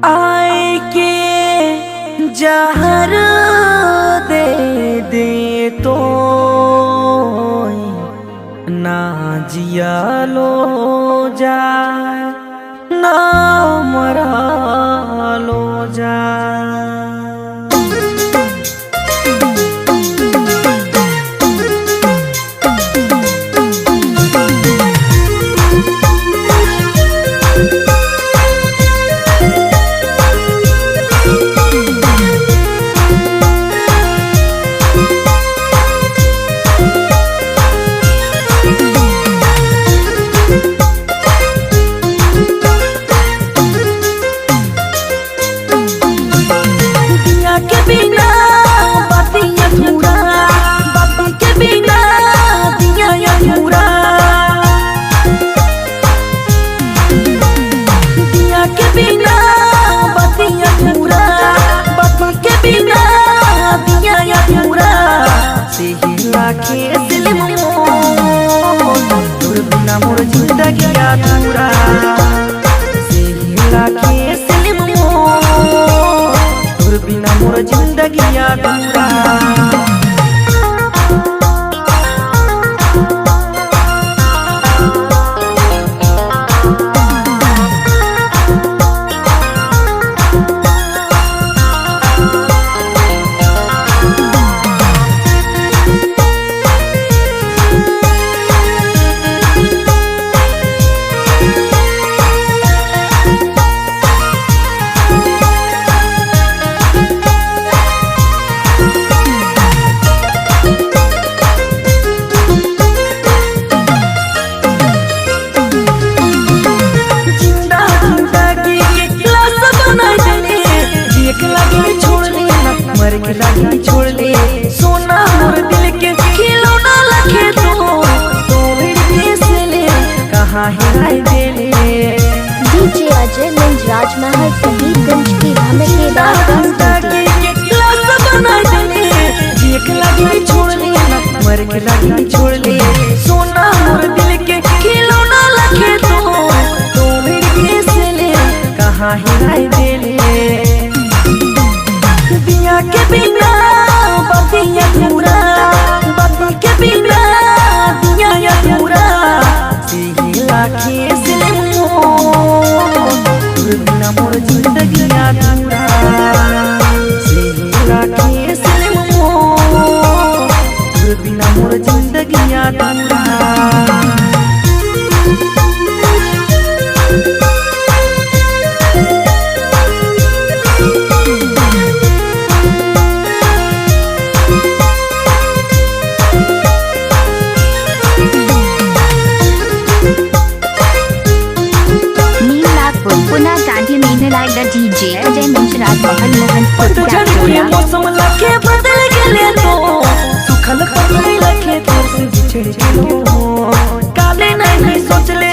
आए के जहर दे दे तो ना जिया लो जा ना मरा लो जा। बिना मोर जिंदगी अधूरा बिना मोर जिंदगी अधूरा। मर के लागी छोड़ ले सोना मोर दिल के खिलौना लखे तो हिड़के से ले कहाँ हिराई दे ले। डीजे अजय मंज राजमहल शहीदगंज की धमाकेदार छोड़ ले मर के लागी छोड़ ले सोना मोर दिल के खिलौना लखे तो हिड़के से ले कहाँ हिराई दे ले। दिया के बिना बतिया पूरा बती के बिना दिया अधूरा लाखे से बिना मोर जिंदगी अधूरा लाखे से बिना मोर जिंदगी अधूरा। पुना गांधी मीने लाइक द डीजे अजय मंच राजमहल मोहनपुर के मौसम लखे बदल गेले तो सुखल पगड़ी लखे तो से बिछड़ गेलो काले नहीं सोचले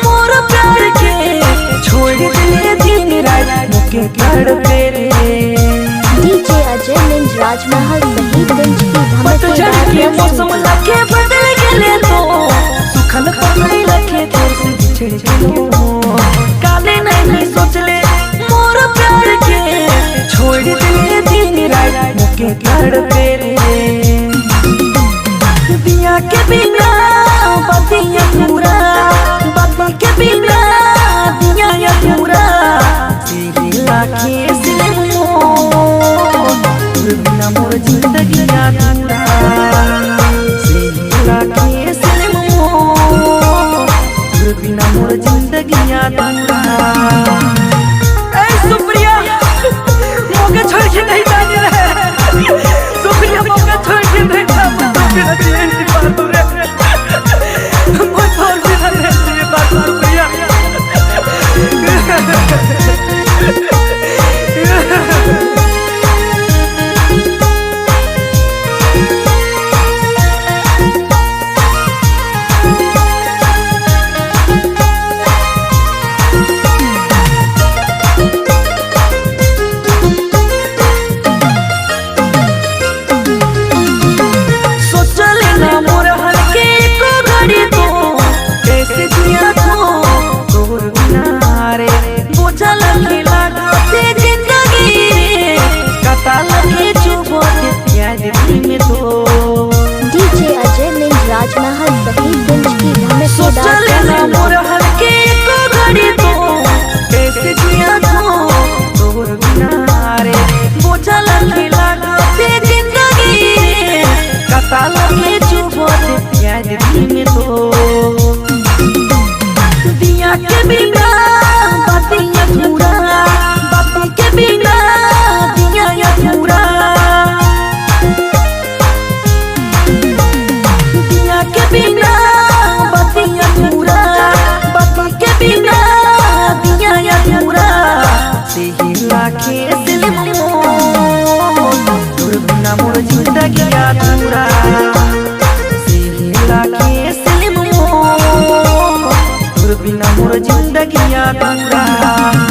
मोर प्यार के छोड़ दिले दिन रात मुके कर पेरे। डीजे अजय मंच राजमहल शहीदगंज की धमाकेदार के मौसम लखे बदल गेले तो सुखल पगड़ी लखे तो से बिछड़ गेलो काले नहीं सोचले मोर प्यार के छोड़ दिले दिन रात मुके कर पेरे। दिया के बिना बतिया पूरा बती के बिना दिया अधूरा लाखे से बिना मोर जिंदगी अधूरा लाखे से बिना मोर जिंदगी अधूरा। सुप्रिया मौका छोड़ के नहीं जाने रहे सुप्रिया मौका छोड़ के नहीं जाने मेरा जीवन की बात हो रहा है मैं छोड़ के नहीं ये बात सुप्रिया बोझा लगे लगा पूरा